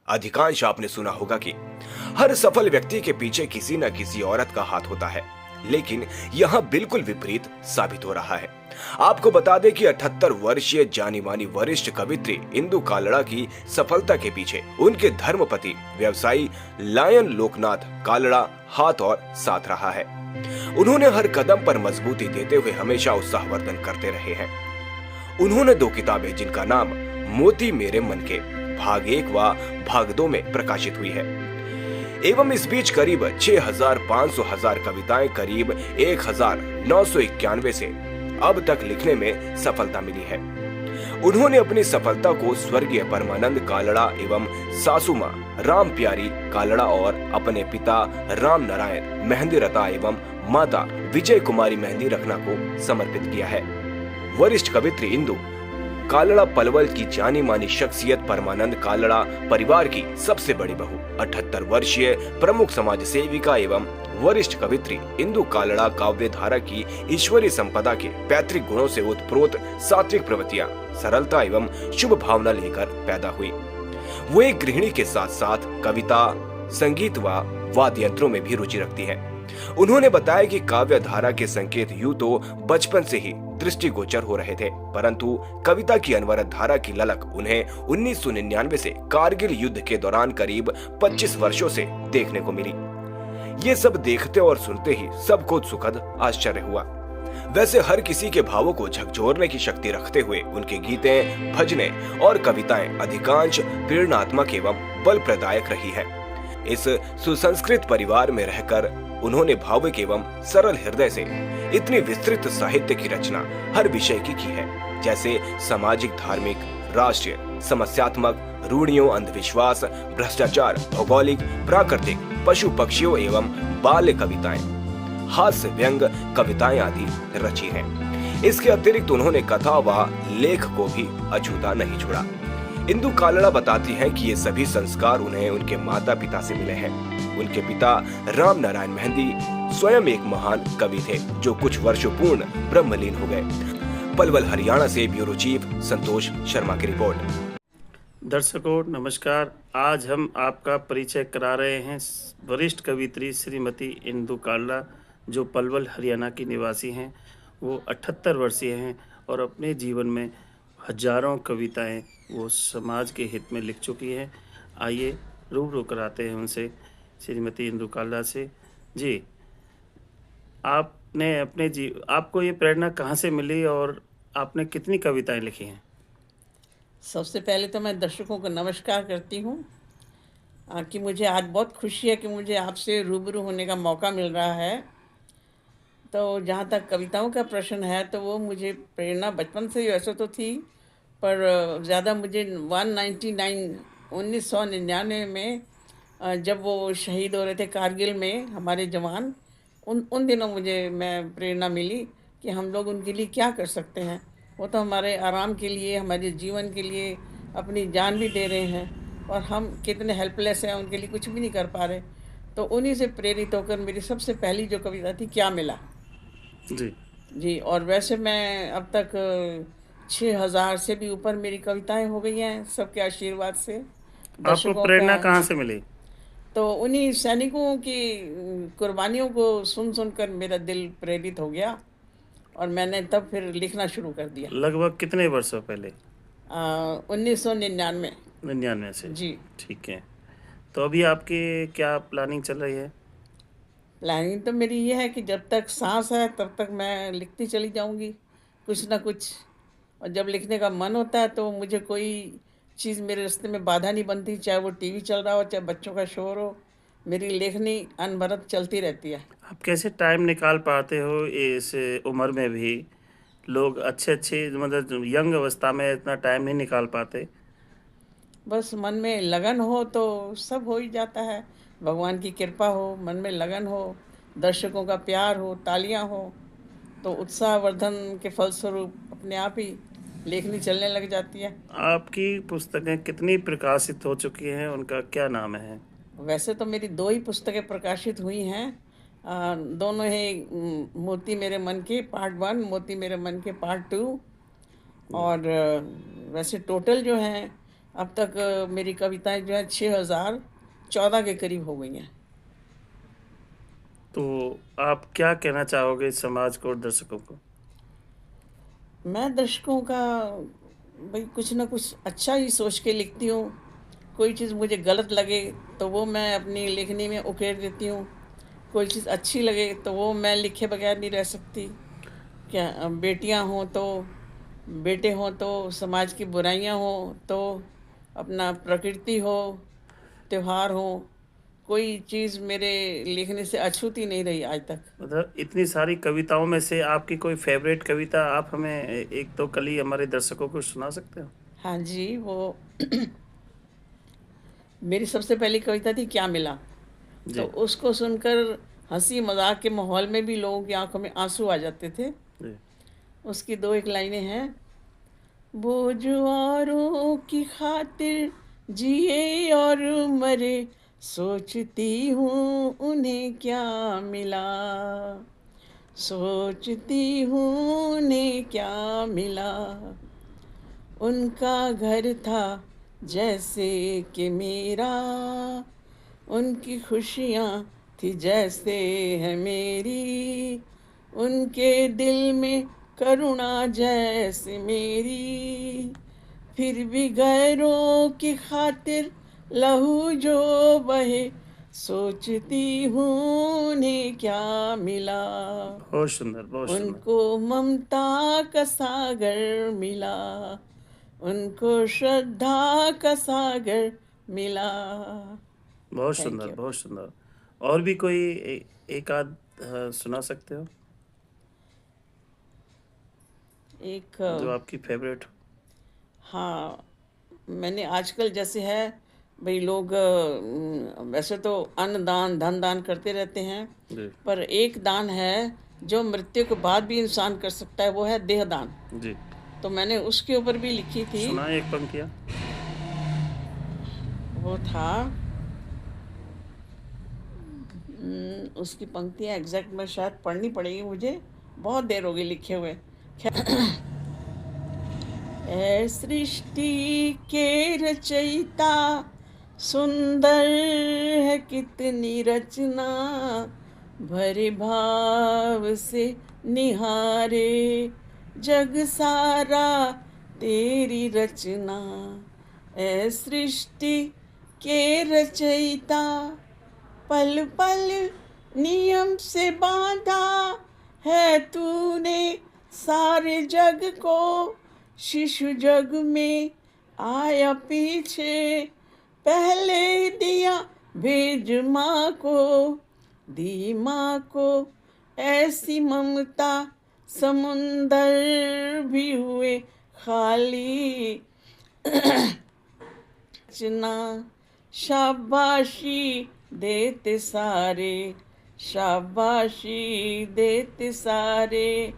अधिकांश आपने सुना होगा कि हर सफल व्यक्ति के पीछे किसी न किसी औरत का हाथ होता है, लेकिन यहाँ बिल्कुल विपरीत साबित हो रहा है। आपको बता दें कि 78 वर्षीय जानी मानी वरिष्ठ कवित्री इंदु कालड़ा की सफलता के पीछे उनके धर्मपति व्यवसायी लायन लोकनाथ कालड़ा हाथ और साथ रहा है। उन्होंने हर कदम पर मजबूती देते हुए हमेशा उत्साहवर्धन करते रहे हैं। उन्होंने 2 किताबें जिनका नाम मोती मेरे मन के भाग 1 व भाग 2 में प्रकाशित हुई है, एवं इस बीच करीब 6,500 कविताएं करीब 1,991 से अब तक लिखने में सफलता मिली है। उन्होंने अपनी सफलता को स्वर्गीय परमानंद कालड़ा एवं सासू मां राम प्यारी कालड़ा और अपने पिता राम नारायण मेहंदी रता एवं माता विजय कुमारी मेहंदी रखना को समर्पित किया है। वरिष्ठ कवित्री इंदु कालड़ा पलवल की जानी मानी शख्सियत परमानंद कालड़ा परिवार की सबसे बड़ी बहू, 78 वर्षीय प्रमुख समाज सेविका एवं वरिष्ठ कवित्री इंदु कालड़ा काव्य धारा की ईश्वरीय संपदा के पैतृक गुणों से उत्प्रोत सात्विक प्रवृत्तियां, सरलता एवं शुभ भावना लेकर पैदा हुई। वो एक गृहिणी के साथ साथ कविता, संगीत व वाद्य यंत्रों में भी रुचि रखती है। उन्होंने बताया कि काव्य धारा के संकेत यूं तो बचपन से ही दृष्टिगोचर हो रहे थे, परंतु कविता की अनवरत धारा की ललक उन्हें 1999 से कारगिल युद्ध के दौरान करीब 25 वर्षों से देखने को मिली। ये सब देखते और सुनते ही सबको सुखद आश्चर्य हुआ। वैसे हर किसी के भावों को झकझोरने की शक्ति रखते हुए उनके गीतें, भजनें और कविताएं अधिकांश प्रेरणात्मक एवं बल प्रदायक रही है। इस सुसंस्कृत परिवार में रहकर उन्होंने भावुक एवं सरल हृदय से इतनी विस्तृत साहित्य की रचना हर विषय की है, जैसे सामाजिक, धार्मिक, राष्ट्रीय, समस्यात्मक, रूढ़ियों, अंधविश्वास, भ्रष्टाचार, भौगोलिक, प्राकृतिक, पशु पक्षियों एवं बाल्य कविताएं, हास्य व्यंग कविताएं आदि रची हैं। इसके अतिरिक्त उन्होंने कथा व लेख को भी अछूता नहीं छोड़ा। इंदु कालड़ा बताती हैं कि ये सभी संस्कार उन्हें उनके माता पिता से मिले हैं। उनके पिता राम नारायण मेहंदी स्वयं एक महान कवि थे, जो कुछ वर्षों पूर्ण ब्रह्मलीन हो गए। पलवल हरियाणा से ब्यूरो चीफ संतोष शर्मा की रिपोर्ट। दर्शकों नमस्कार। आज हम आपका परिचय करा रहे हैं वरिष्ठ कवित्री श्रीमती इंदु कालड़ा, जो पलवल हरियाणा की निवासी हैं। वो 78 वर्षीय हैं और अपने जीवन में हजारों कविताएं वो समाज के हित में लिख चुकी हैं। आइए रूबरू कराते हैं उनसे, श्रीमती इंदु कालड़ा से। जी, आपने आपको ये प्रेरणा कहाँ से मिली और आपने कितनी कविताएं लिखी हैं? सबसे पहले तो मैं दर्शकों को नमस्कार करती हूँ कि मुझे आज बहुत खुशी है कि मुझे आपसे रूबरू होने का मौका मिल रहा है। तो जहाँ तक कविताओं का प्रश्न है, तो वो मुझे प्रेरणा बचपन से ही वैसे तो थी, पर ज़्यादा मुझे 1999 में जब वो शहीद हो रहे थे कारगिल में हमारे जवान, उन दिनों मैं प्रेरणा मिली कि हम लोग उनके लिए क्या कर सकते हैं। वो तो हमारे आराम के लिए, हमारे जीवन के लिए अपनी जान भी दे रहे हैं और हम कितने हेल्पलेस हैं, उनके लिए कुछ भी नहीं कर पा रहे। तो उन्हीं से प्रेरित होकर मेरी सबसे पहली जो कविता थी क्या मिला जी। और वैसे मैं अब तक 6,000 से भी ऊपर मेरी कविताएं हो गई हैं, सबके आशीर्वाद से। आपको प्रेरणा कहाँ से मिली? तो उन्हीं सैनिकों की कुर्बानियों को सुनकर मेरा दिल प्रेरित हो गया और मैंने तब फिर लिखना शुरू कर दिया। लगभग कितने वर्षों पहले? 1999 से जी। ठीक है। तो अभी आपकी क्या प्लानिंग चल रही है? प्लानिंग तो मेरी ये है कि जब तक सांस है तब तक मैं लिखती चली जाऊंगी कुछ ना कुछ, और जब लिखने का मन होता है तो मुझे कोई चीज़ मेरे रास्ते में बाधा नहीं बनती, चाहे वो टीवी चल रहा हो, चाहे बच्चों का शोर हो, मेरी लेखनी अनवरत चलती रहती है। आप कैसे टाइम निकाल पाते हो इस उम्र में भी? लोग अच्छे मतलब यंग अवस्था में इतना टाइम नहीं निकाल पाते। बस मन में लगन हो तो सब हो ही जाता है। भगवान की कृपा हो, मन में लगन हो, दर्शकों का प्यार हो, तालियां हो, तो उत्साहवर्धन के फलस्वरूप अपने आप ही लेखनी चलने लग जाती है। आपकी पुस्तकें कितनी प्रकाशित हो चुकी हैं, उनका क्या नाम है? वैसे तो मेरी 2 ही पुस्तकें प्रकाशित हुई हैं। दोनों ही मोती मेरे मन के पार्ट 1, मोती मेरे मन के पार्ट 2। और वैसे टोटल जो हैं अब तक मेरी कविताएं जो है 6014 के करीब हो गई हैं। तो आप क्या कहना चाहोगे समाज को और दर्शकों को? मैं दर्शकों का भाई कुछ ना कुछ अच्छा ही सोच के लिखती हूँ। कोई चीज़ मुझे गलत लगे तो वो मैं अपनी लेखनी में उकेर देती हूँ। कोई चीज़ अच्छी लगे तो वो मैं लिखे बगैर नहीं रह सकती। क्या बेटियां हों तो, बेटे हों तो, समाज की बुराइयां हों तो, अपना प्रकृति हो, त्योहार हो, कोई चीज़ मेरे लिखने से अछूती नहीं रही आज तक। मतलब इतनी सारी कविताओं में से आपकी कोई फेवरेट कविता आप हमें एक दो कली हमारे दर्शकों को सुना सकते हो? हाँ जी, वो मेरी सबसे पहली कविता थी क्या मिला। तो जी उसको सुनकर हंसी मजाक के माहौल में भी लोगों की आंखों में आंसू आ जाते थे। जी। उसकी दो एक लाइनें हैं। वो जो औरों की खातिर जिए और मरे, सोचती हूँ उन्हें क्या मिला, सोचती हूँ उन्हें क्या मिला। उनका घर था जैसे कि मेरा, उनकी खुशियाँ थी जैसे है मेरी, उनके दिल में करुणा जैसे मेरी। फिर भी गैरों की खातिर लहू जो बहे, सोचती हूँ उन्हें क्या मिला। बहुत सुंदर, बहुत सुंदर। उनको ममता का सागर मिला, उनको श्रद्धा का सागर मिला। बहुत थैंक सुंदर, यू। बहुत सुंदर। और भी कोई एक आध सुना सकते हो एक जो आपकी फेवरेट हो? हाँ, मैंने आजकल जैसे है भाई लोग वैसे तो अन्न दान धन दान करते रहते हैं, जी पर एक दान है जो मृत्यु के बाद भी इंसान कर सकता है, वो है देह दान। जी। तो मैंने उसके ऊपर भी लिखी थी। सुनाए एक पंक्तियाँ। वो था उसकी पंक्तियाँ एग्जैक्ट मैं शायद पढ़नी पड़ेगी मुझे, बहुत देर हो गई लिखे हुए। ऐ सृष्टि के रचयिता, सुंदर है कितनी रचना, भरे भाव से निहारे जग सारा तेरी रचना। ऐ सृष्टि के रचयिता, पल पल नियम से बांधा है तूने सारे जग को। शिशु जग में आया पीछे, पहले दिया भेज माँ को, दी माँ को ऐसी ममता, समुंदर भी हुए खाली। रचना शाबाशी देते सारे, शाबाशी देते सारे,